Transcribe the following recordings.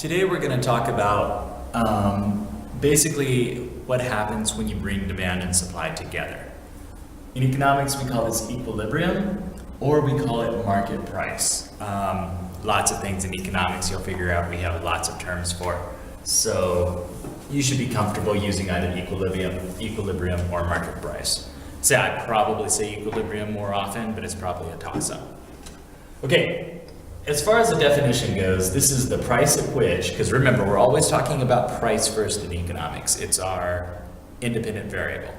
Today we're going to talk about basically what happens when you bring demand and supply together. In economics, we call this equilibrium, or we call it market price. Lots of things in economics you'll figure out we have lots of terms for. So you should be comfortable using either equilibrium or market price. So I probably say equilibrium more often, but it's probably a toss-up. Okay, as far as the definition goes, this is the price at which, because remember, we're always talking about price first in economics. It's our independent variable.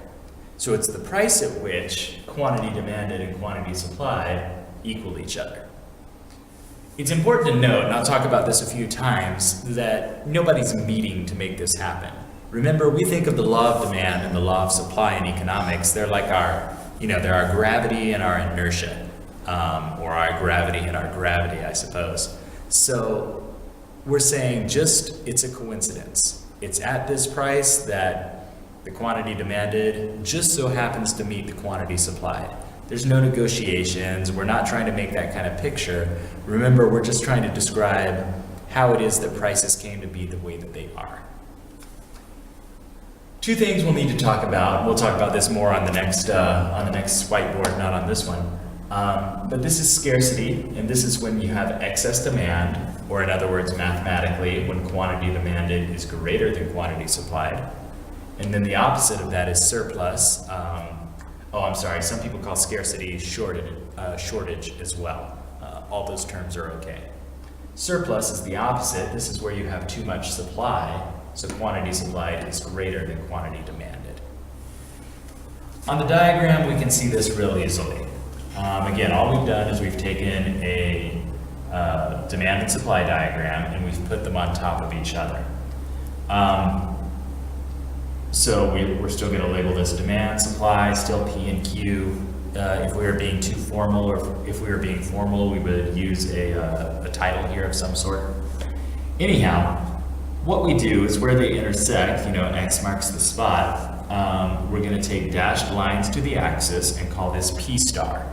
So it's the price at which quantity demanded and quantity supplied equal each other. It's important to note, and I'll talk about this a few times, that nobody's meeting to make this happen. Remember, we think of the law of demand and the law of supply in economics. They're like they're our gravity and our inertia, or our gravity and our gravity, I suppose. So we're saying it's a coincidence. It's at this price that the quantity demanded just so happens to meet the quantity supplied. There's no negotiations. We're not trying to make that kind of picture. Remember, we're just trying to describe how it is that prices came to be the way that they are. Two things we'll need to talk about. We'll talk about this more on the next whiteboard, not on this one. But this is scarcity, and this is when you have excess demand, or in other words, mathematically, when quantity demanded is greater than quantity supplied. And then the opposite of that is surplus. Some people call scarcity shortage as well. All those terms are okay. Surplus is the opposite. This is where you have too much supply, so quantity supplied is greater than quantity demanded. On the diagram, we can see this real easily. Again, all we've done is we've taken a demand and supply diagram and we've put them on top of each other. So we're still going to label this demand, supply, still P and Q. If we were being too formal, or if we were being formal, we would use a title here of some sort. Anyhow, what we do is where they intersect, X marks the spot, we're going to take dashed lines to the axis and call this P star.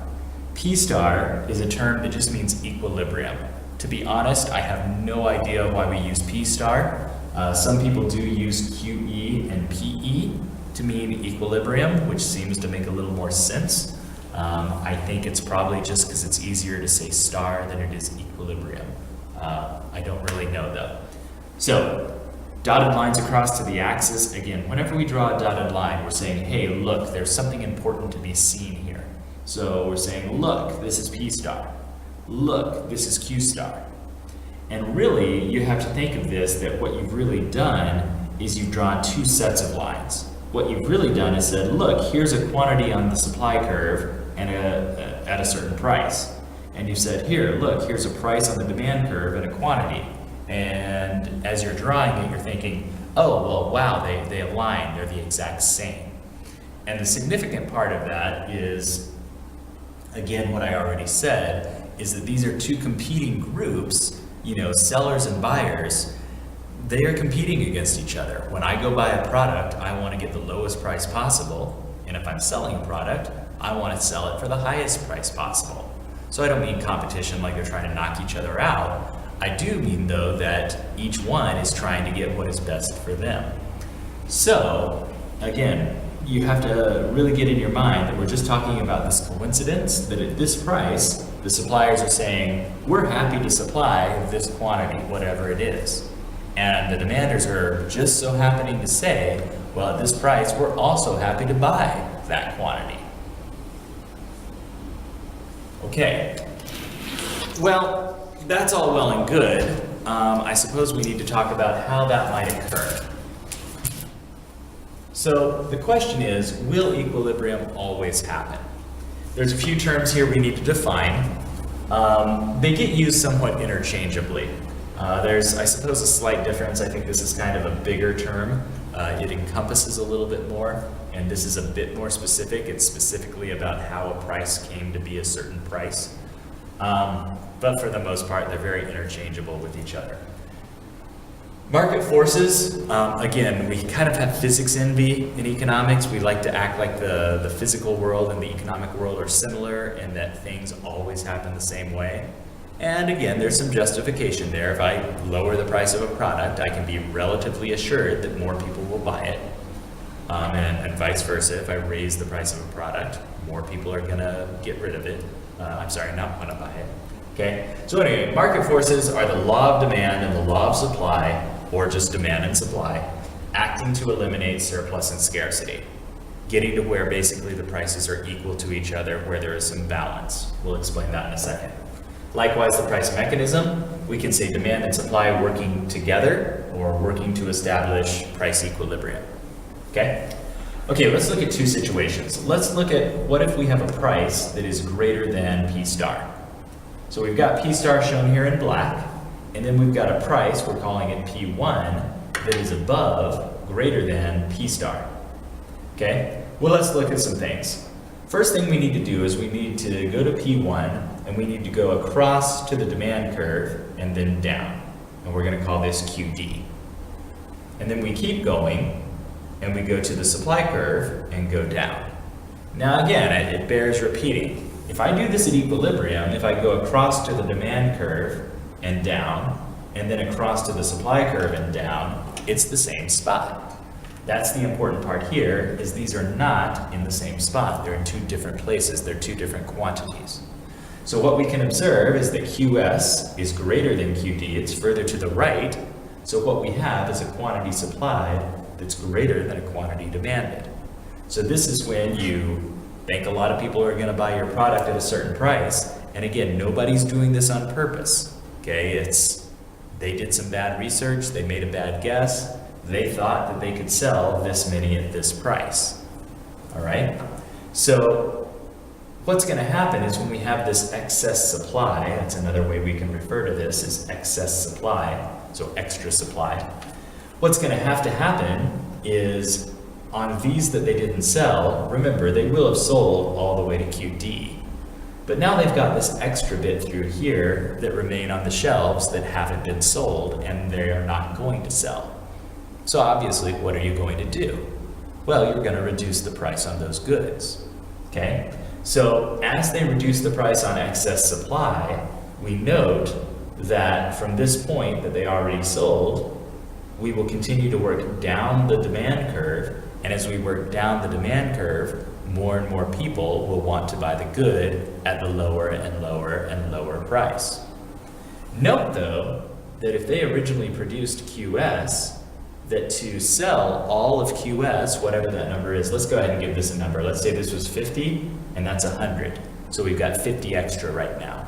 P star is a term that just means equilibrium. To be honest, I have no idea why we use P star. Some people do use QE and PE to mean equilibrium, which seems to make a little more sense. I think it's probably just because it's easier to say star than it is equilibrium. I don't really know though. So, dotted lines across to the axis. Again, whenever we draw a dotted line, we're saying, hey, look, there's something important to be seen here. So we're saying, look, this is P star. Look, this is Q star. And really, you have to think of this, that what you've really done is you've drawn two sets of lines. What you've really done is said, look, here's a quantity on the supply curve and at a certain price. And you said, here, look, here's a price on the demand curve and a quantity. And as you're drawing it, you're thinking, oh, well, wow, they align, they're the exact same. And the significant part of that is, again, what I already said, is that these are two competing groups, sellers and buyers. They are competing against each other. When I go buy a product, I want to get the lowest price possible. And if I'm selling a product, I want to sell it for the highest price possible. So I don't mean competition like they're trying to knock each other out. I do mean, though, that each one is trying to get what is best for them. So, again, you have to really get in your mind that we're just talking about this coincidence, that at this price, the suppliers are saying, we're happy to supply this quantity, whatever it is. And the demanders are just so happening to say, well, at this price, we're also happy to buy that quantity. Okay. Well, that's all well and good. I suppose we need to talk about how that might occur. So the question is, will equilibrium always happen? There's a few terms here we need to define. They get used somewhat interchangeably. There's, I suppose, a slight difference. I think this is kind of a bigger term. It encompasses a little bit more, and this is a bit more specific. It's specifically about how a price came to be a certain price. But for the most part, they're very interchangeable with each other. Market forces, again, we kind of have physics envy in economics. We like to act like the physical world and the economic world are similar and that things always happen the same way. And again, there's some justification there. If I lower the price of a product, I can be relatively assured that more people will buy it. And vice versa, if I raise the price of a product, more people are gonna get rid of it. Not wanna buy it. Okay, so anyway, market forces are the law of demand and the law of supply, or just demand and supply, acting to eliminate surplus and scarcity, getting to where basically the prices are equal to each other, where there is some balance. We'll explain that in a second. Likewise, the price mechanism, we can say demand and supply working together or working to establish price equilibrium. Okay? Okay, let's look at two situations. Let's look at what if we have a price that is greater than P star. So we've got P star shown here in black, and then we've got a price, we're calling it P1, that is above, greater than P star. Okay? Well, let's look at some things. First thing we need to do is we need to go to P1, and we need to go across to the demand curve and then down. And we're going to call this QD. And then we keep going, and we go to the supply curve and go down. Now again, it bears repeating. If I do this at equilibrium, if I go across to the demand curve and down, and then across to the supply curve and down, it's the same spot. That's the important part here, is these are not in the same spot. They're in two different places. They're two different quantities. So what we can observe is that QS is greater than QD. It's further to the right. So what we have is a quantity supplied that's greater than a quantity demanded. So this is when you think a lot of people are going to buy your product at a certain price. And again, nobody's doing this on purpose. Okay, they did some bad research. They made a bad guess. They thought that they could sell this many at this price. All right. So what's going to happen is when we have this excess supply, that's another way we can refer to this, is excess supply, so extra supply. What's going to happen is on these that they didn't sell, remember, they will have sold all the way to QD. But now they've got this extra bit through here that remain on the shelves that haven't been sold, and they are not going to sell. So obviously, what are you going to do? Well, you're going to reduce the price on those goods. Okay? So as they reduce the price on excess supply, we note that from this point that they already sold, we will continue to work down the demand curve, and as we work down the demand curve, more and more people will want to buy the good at the lower and lower and lower price. Note though, that if they originally produced QS, that to sell all of QS, whatever that number is, let's go ahead and give this a number. Let's say this was 50, and that's 100. So we've got 50 extra right now.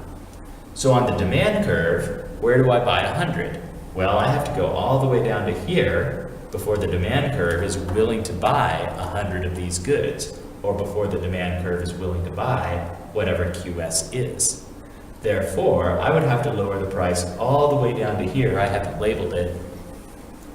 So on the demand curve, where do I buy 100? Well, I have to go all the way down to here before the demand curve is willing to buy 100 of these goods, or before the demand curve is willing to buy whatever QS is. Therefore, I would have to lower the price all the way down to here. I haven't labeled it,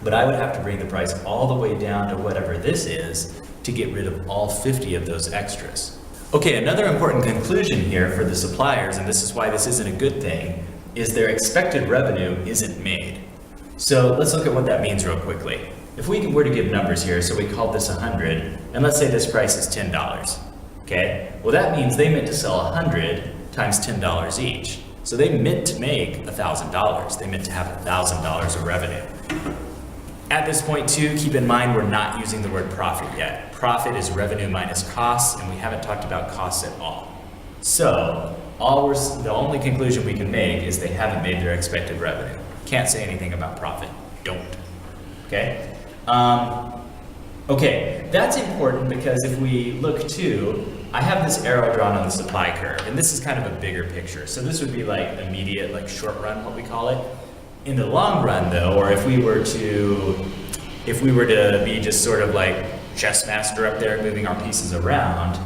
but I would have to bring the price all the way down to whatever this is to get rid of all 50 of those extras. Okay, another important conclusion here for the suppliers, and this is why this isn't a good thing, is their expected revenue isn't made. So let's look at what that means real quickly. If we were to give numbers here, so we called this 100, and let's say this price is $10, okay? Well, that means they meant to sell 100 times $10 each. So they meant to make $1,000. They meant to have $1,000 of revenue. At this point too, keep in mind we're not using the word profit yet. Profit is revenue minus costs, and we haven't talked about costs at all. So the only conclusion we can make is they haven't made their expected revenue. Can't say anything about profit. Don't. Okay? Okay, that's important because if we look too, I have this arrow drawn on the supply curve, and this is kind of a bigger picture. So this would be like immediate, like short run, what we call it. In the long run though, or if we were to be just sort of like chess master up there moving our pieces around,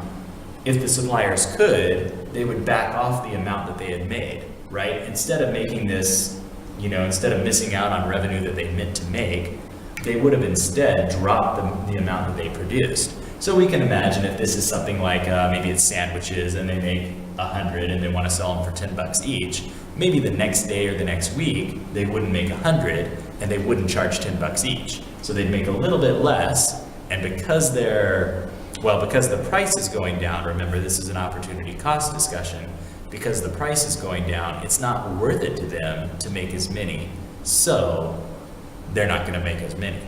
if the suppliers could, they would back off the amount that they had made, right? Instead of making this, instead of missing out on revenue that they meant to make, they would have instead dropped the amount that they produced. So we can imagine if this is something like, maybe it's sandwiches and they make 100 and they want to sell them for $10 each, maybe the next day or the next week, they wouldn't make 100 and they wouldn't charge $10 each. So they'd make a little bit less, and because the price is going down, remember this is an opportunity cost discussion, because the price is going down, it's not worth it to them to make as many. So they're not going to make as many.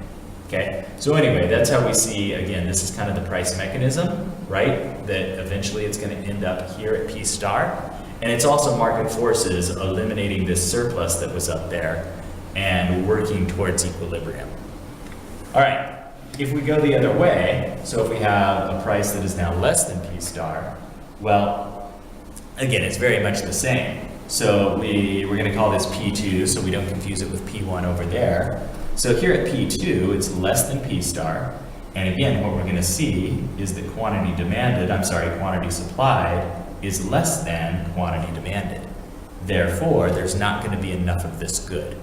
Okay, so anyway, that's how we see, again, this is kind of the price mechanism, right? That eventually it's going to end up here at P star. And it's also market forces eliminating this surplus that was up there and working towards equilibrium. All right, if we go the other way, so if we have a price that is now less than P star, well, again, it's very much the same. So we're going to call this P2 so we don't confuse it with P1 over there. So here at P2, it's less than P star. And again, what we're going to see is that quantity supplied is less than quantity demanded. Therefore, there's not going to be enough of this good.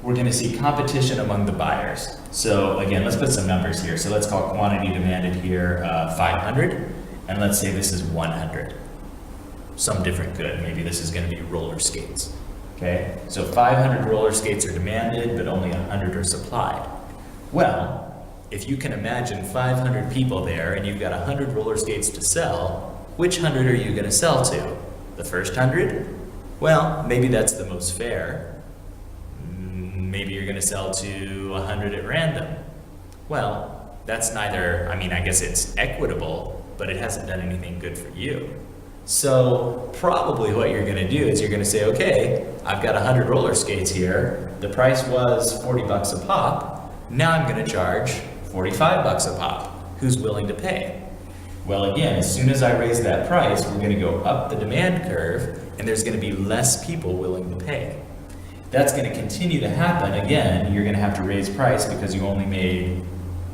We're going to see competition among the buyers. So again, let's put some numbers here. So let's call quantity demanded here 500, and let's say this is 100. Some different good. Maybe this is going to be roller skates. Okay, so 500 roller skates are demanded, but only 100 are supplied. Well, if you can imagine 500 people there and you've got 100 roller skates to sell, which 100 are you going to sell to? The first 100? Well, maybe that's the most fair. Maybe you're going to sell to 100 at random. Well, that's neither, I mean, I guess it's equitable, but it hasn't done anything good for you. So probably what you're going to do is you're going to say, okay, I've got 100 roller skates here. The price was 40 bucks a pop. Now I'm going to charge 45 bucks a pop. Who's willing to pay? Well, again, as soon as I raise that price, we're going to go up the demand curve, and there's going to be less people willing to pay. That's going to continue to happen. Again, you're going to have to raise price because you only made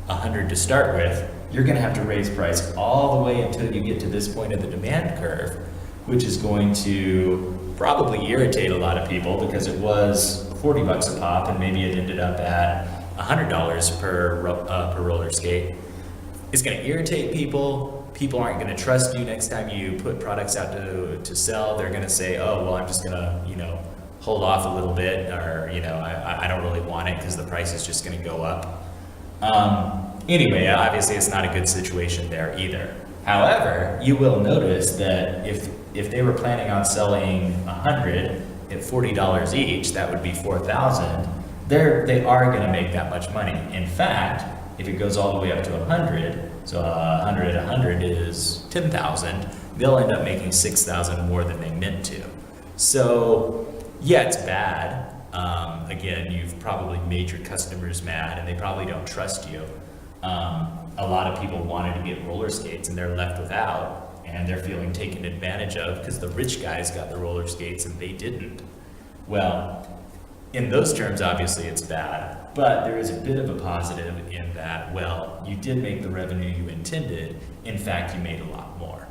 100 to start with. You're going to have to raise price all the way until you get to this point of the demand curve, which is going to probably irritate a lot of people because it was 40 bucks a pop and maybe it ended up at $100 per roller skate. It's going to irritate people. People aren't going to trust you next time you put products out to sell. They're going to say, oh, well, I'm just going to, hold off a little bit, or, I don't really want it because the price is just going to go up. Anyway, obviously it's not a good situation there either. However, you will notice that if they were planning on selling 100 at $40 each, that would be 4,000. They are going to make that much money. In fact, if it goes all the way up to 100, so 100 at 100 is 10,000, they'll end up making 6,000 more than they meant to. So yeah, it's bad. Again, you've probably made your customers mad and they probably don't trust you. A lot of people wanted to get roller skates and they're left without, and they're feeling taken advantage of because the rich guys got the roller skates and they didn't. Well, in those terms, obviously it's bad, but there is a bit of a positive in that, well, you did make the revenue you intended. In fact, you made a lot more.